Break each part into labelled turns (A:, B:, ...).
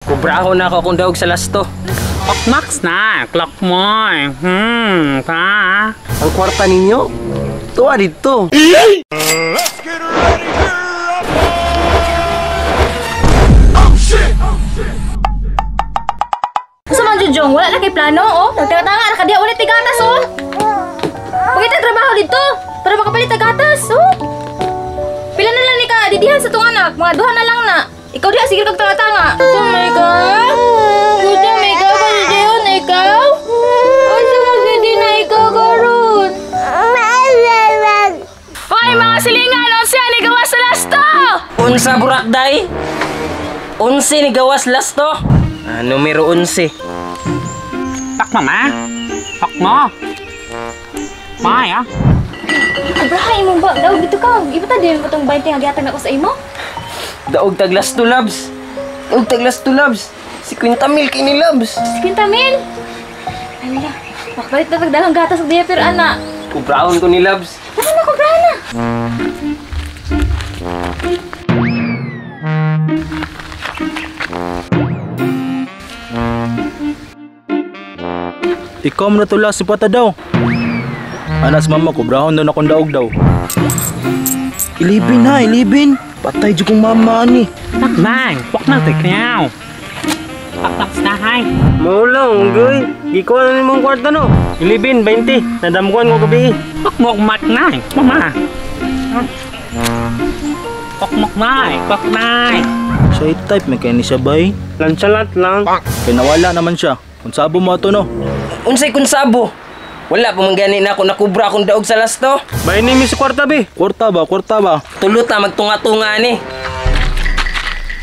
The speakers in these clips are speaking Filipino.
A: Kubrahon na ako kung daog sa lasto.
B: Max na, clock mo. Ta.
C: Ang kwarta ninyo? Tuwa dito.
D: Let's get ready to rumble! Oh shit!
E: Sa man Jujong, wala na kay plano, oh. Nagtanga-tanga na ka diya ulit tigatas, oh. Pagkita trabaho dito para makapalit tigatas, oh. Pila na lang ni ka didihan sa tong anak, mga duha na lang na. Ikaw diha sige kag tanga-tanga. Oh my god. Gusto may ka ba diyon ikaw? Asa mo gidi na ikaw karon? Hoy mga silingan, unsa ni gawas sa lasto?
A: Unsa burakday? 11 ni gawas lasto. Numero 11.
B: Tak mama. Tak mo. Maya.
E: Abrahay mo ba? Daw dito ka. Iba ta din mo tong 20 nga gihatag ako sa imo?
A: Daog taglas to labs. Daog taglas to labs. 50 mil kini labs.
E: 50 mil? Ay wala. Makbalit na tagdalang gatas sa diya pero ana.
A: Kubrahon ko ni labs.
E: Ano na ko brana?
F: Ikom na tula si pata daw. Anas mama ko, brahon daw na kong daog daw. Ilibin ha, ilibin. Patay dyan kong mama ni.
B: Tak bang, wak na tikyaw. Tak na hay.
C: Maulang, goy. Gikuha na nimong kwarta no. 11, 20. Nadamukan ko gabi.
B: Wak mo mat na, mama. Wak na.
F: Siya type, may kaya ni siya bay.
C: Lansalat lang.
F: Kaya nawala naman siya. Kung sabo mo ito no.
A: Unsay kun sabo? Wala pa man gani na ako nakubra akong daog sa lasto.
C: Bay ni mi sa kwarta be.
F: Kwarta ba?
A: Tulot na magtunga-tunga ni.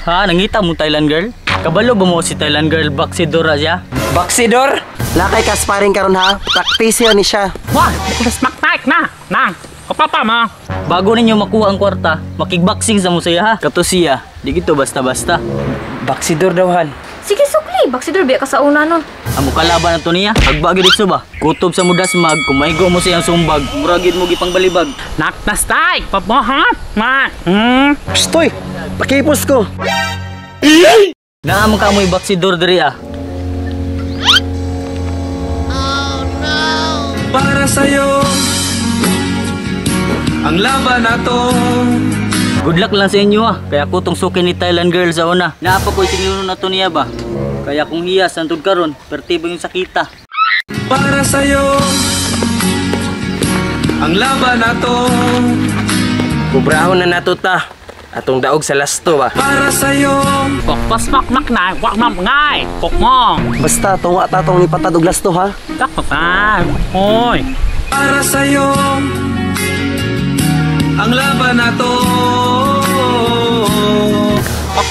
G: Ha, nangita mo Thailand girl? Kabalo ba mo si Thailand girl baksidora siya?
A: Baksidor?
C: Lakay ka sparring karon ha. Practice ni siya.
B: Wah, bukas maktaik na. Nang, kapapa mo.
G: Bago ninyo makuha ang kwarta, makikboxing sa musaya ha. Kato siya, di gito basta-basta.
A: Baksidor dawhan.
E: Sige sukli, baksidor biya ka sa una no.
G: Amo kalaban na to niya, agbagi dito ba? Kutob sa mudas mag, kumaigo mo siyang sumbag, muragid mo gipang balibag.
B: Naknastay, papahat, ma.
C: Stoy. Pakipos ko.
G: Naamang ka mo baksidor diri ah.
D: Para sa'yo ang laban na to.
G: Good luck lang sa inyo ah, kaya ko tong suki ni Thailand girl sa una. Naapa ko'y siguro na to niya ba? Kaya kung hiyas, antod karon, pertibo yung sakita.
D: Para sa'yo ang laban na to.
A: Kubrahon na nato ta. Atong daog sa lasto ba?
D: Para sa'yo
B: Kokpas makmak na, wak na ngay. Kok mo.
C: Basta tunga tatong ni pataduglas to ha.
B: Takpatan. Hoy.
D: para sa'yo ang laban na to.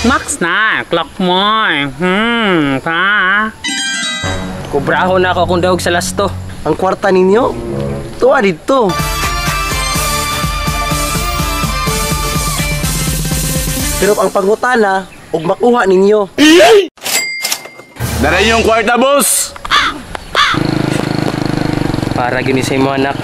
B: Max na, clock mo. Ta.
A: Kubrahon na ako kung daog sa lasto.
C: Ang kwarta ninyo? Tuwa dito. Pero ang pangutana, ug makuha ninyo.
D: Dara yung kwarta, boss!
A: Para gini sa imo anak.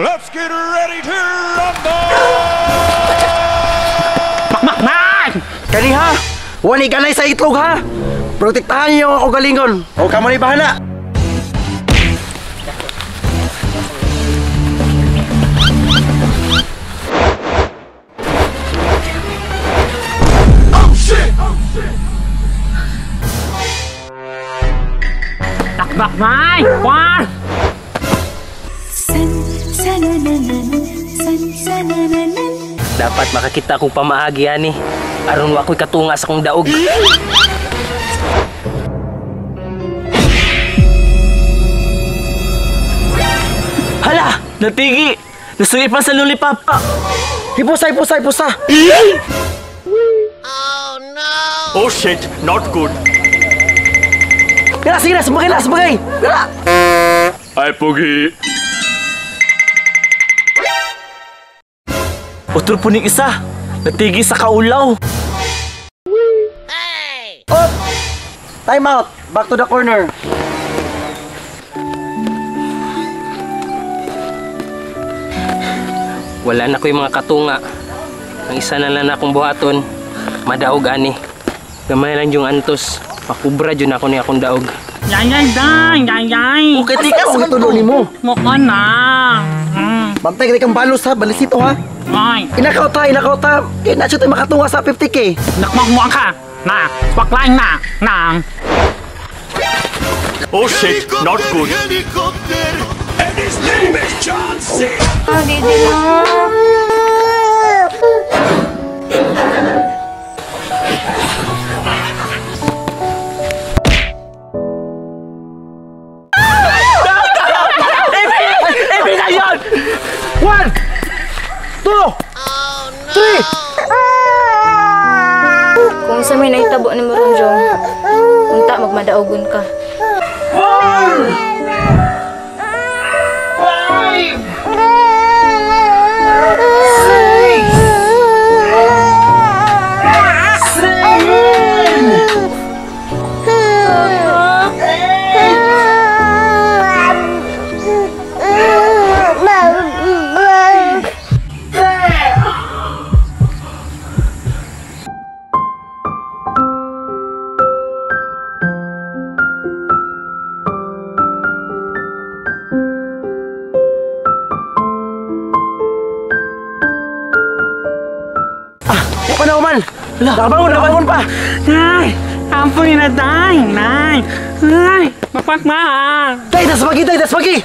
D: Let's get ready to rumble!
B: Makmak!
C: Kani ha? Wani kanay sa itlog ha? Protektahan niyo ang ugalingon. O kamo ni bahala.
B: Takbak-bay! Kwan!
A: Dapat makakita kong pamaagi ani. Aron wa ko'y katunga sa kong daog.
G: Hala! Natigi! Nasulipan sa lollipop!
C: Hipusa, hipusa, hipusa.
F: Oh shit, not good.
C: Sige na, sabagay na, sabagay. Gara.
F: Ay, Pugi. Otro po ning isa. Natigi sa kaulaw.
C: Time out. Back to the corner.
A: Wala na ko yung mga katunga. Ang isa na lang akong buhaton, madaog ani. Gamay lang yung antos, makubra dyan ako ni akong daog.
B: Yay, yay.
C: Okay, tikas ang tulo ni mo.
B: Mukha na.
C: Bantay ka kang balos ha, balisito ha.
B: Ay,
C: Inakaw ta. Kaya na siya tayo makatunga sa 50K.
B: nakmakmuha ka. Na, swak na.
D: Oh shit, not good. Helicopter, and his name is John C.
C: Ibigan yun! 1, 2, 3.
E: Kung sa may naitabo ni Moronjong, unta magmadaogon ka.
C: 4, Panauman! Nakabangon pa!
B: Nay, ampunin na, Day. Nay, mapakma.
C: Tay, dasbagi!
B: Dasbagi!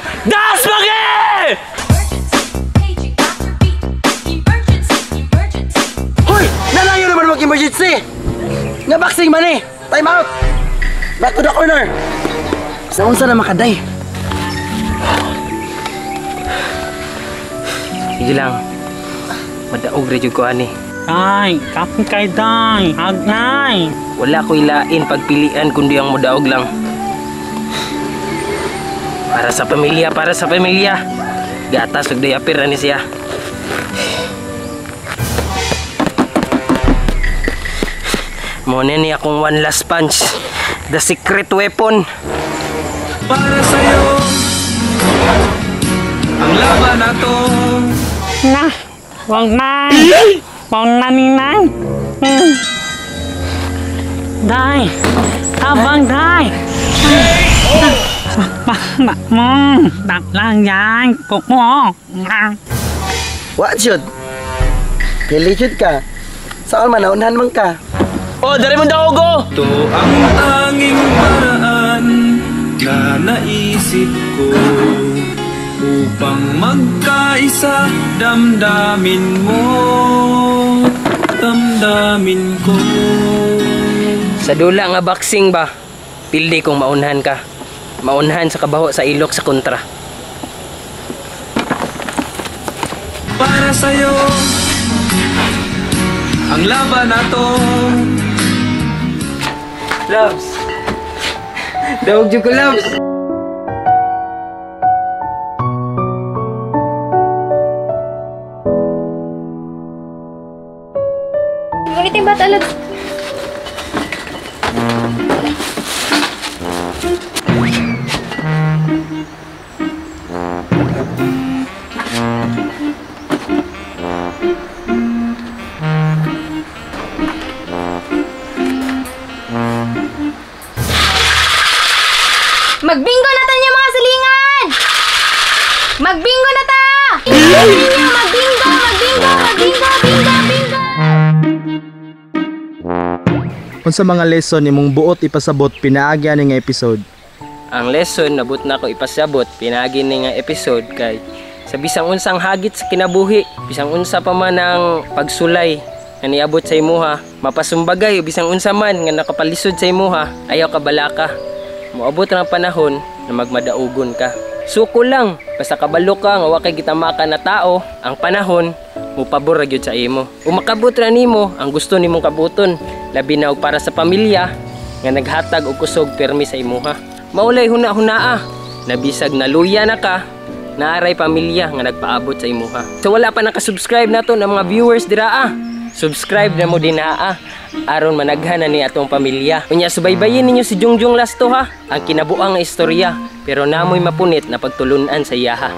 C: Hoy! Nalayo naman mag-emergency! Nga boxing man eh! Time out! Back to the corner! Saan na makaday?
A: Sige lang, madaog rin ko ani.
B: Day, kapon kay Day. Nay.
A: Wala ko ilain pagpilian kundi ang mudaog lang. Para sa pamilya. Gatas ug diaper na ni siya. Muna ni akong one last punch. The secret weapon.
D: Para sa'yo, ang laban na to.
B: Na, wag na. Wag na ni Nay. Day, abang Day. Tak lang yan. Pukmo.
C: What should? Kilijud ka? Saan manaunahan man ka?
A: Oh, dari mo daw go.
D: Ito ang tanging paraan na naisip ko upang magkaisa. Damdamin ko.
A: Sa dula nga boxing ba? Pildi kong maunhan ka. Maunhan sa kabaho sa ilok sa kontra.
D: Para sa'yo, ang laban na to.
A: Loves. Daog jud ko, Loves.
E: Ngunit yung bata, Lods. Magbingo na ta niyo mga silingan! Magbingo na ta! Magbingo!
F: Unsa mga lesson imong buot ipasabot pinaagi ani nga episode?
A: Ang lesson nabut na ko ipasabot pinaagi ni nga episode kay sa bisang unsang hagit sa kinabuhi, bisang unsa pa man ang pagsulay nga niabot sa imuha, mapasumbagay bisang unsa man nga nakapalisod sa imuha, ayaw ka balaka. Moabot ang panahon na magmadaugon ka. Suko lang, basta kabalo ka nga wa kay gitamaka na tao, ang panahon mupabor ra gyud sa imo. Umakabot ra nimo ang gusto nimong kabuton, labi na og para sa pamilya nga naghatag og kusog permi sa imuha. Maulay huna-hunaa, nabisag naluya na ka, naaray pamilya nga nagpaabot sa imuha. So wala pa nakasubscribe nato ng mga viewers dira subscribe na mo din ha, aron managhan na ni atong pamilya. Unya subaybayin ninyo si Jungjung Lasto ha, ang kinabuang istorya pero namoy mapunit na pagtulunan sa iya ha.